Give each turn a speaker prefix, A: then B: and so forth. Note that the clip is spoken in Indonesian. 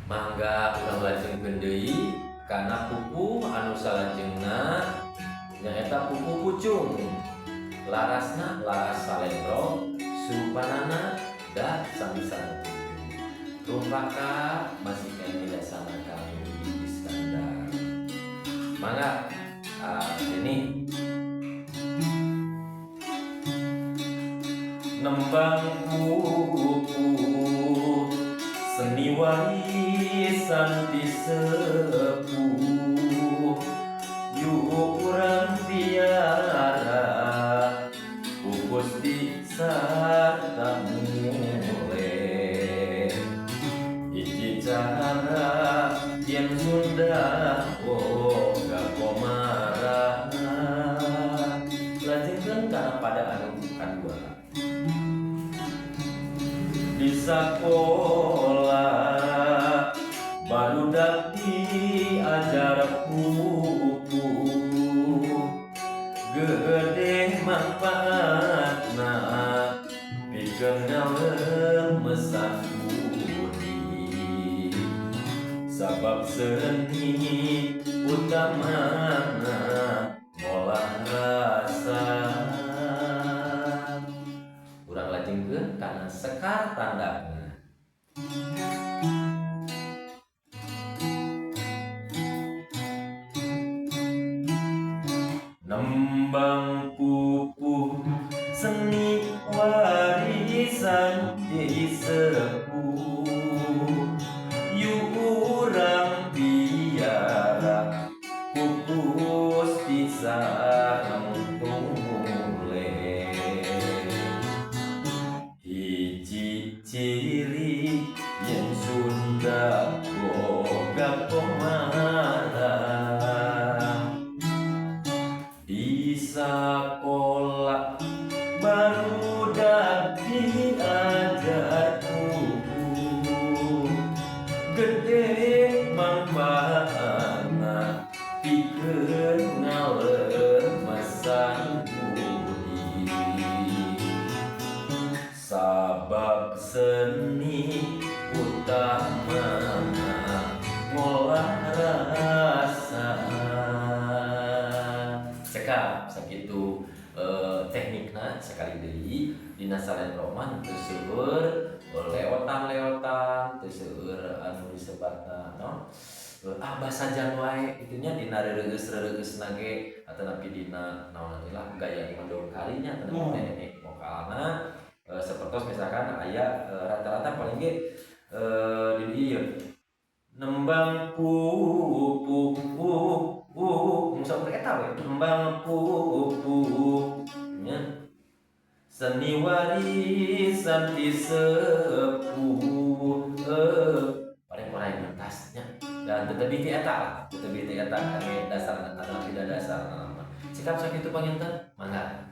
A: Mangga urang lajengkeun deui kana pupuh anu salajengna nyaeta pupuh pucung. Larasna laras salendro, supanana da sami-sami. Rumpaka masih kene dasana kami Iskandar. Mangga ini nembang pupuh seni warisan ti sepuh yuk urang piara pupus di sarta mule hiji cara yen Sunda boga komara lajengkeun kana pada anu kadua di sakola barudak diajar pupuh gede manfaatna pikeun ngalemesan budi sabab seni utamana ngolah rasa. Urang lajengkeun kana sekar tandana. Nembang pupuh seni warisan di sepuh yuk urang piara pupus di sareng tule hiji ciri yen Sunda boga komara di sakola barudak diajar pupuh gede manfaatna pikeun ngalemesan budi sabab seni utamana ngolah rasa. Cekap sakitu teknikna sekali deui dina salendroman teu seueur leotan-leotan teu seueur anu disebatna naon basa janwae kitu nya dina reureus-reureusna ge atanapi dina naon lah gaya mendong kalinya atanapi teknik vokalna sapertos misalkan aya rata-rata paling ge di ieu nembang pupuh musa eta we nembang pupuh nya seni warisan ti sepuh paling orang mentasnya dan tetapi ti eta kami dasarna tidak dasarna sikap sakitu panginten mangga.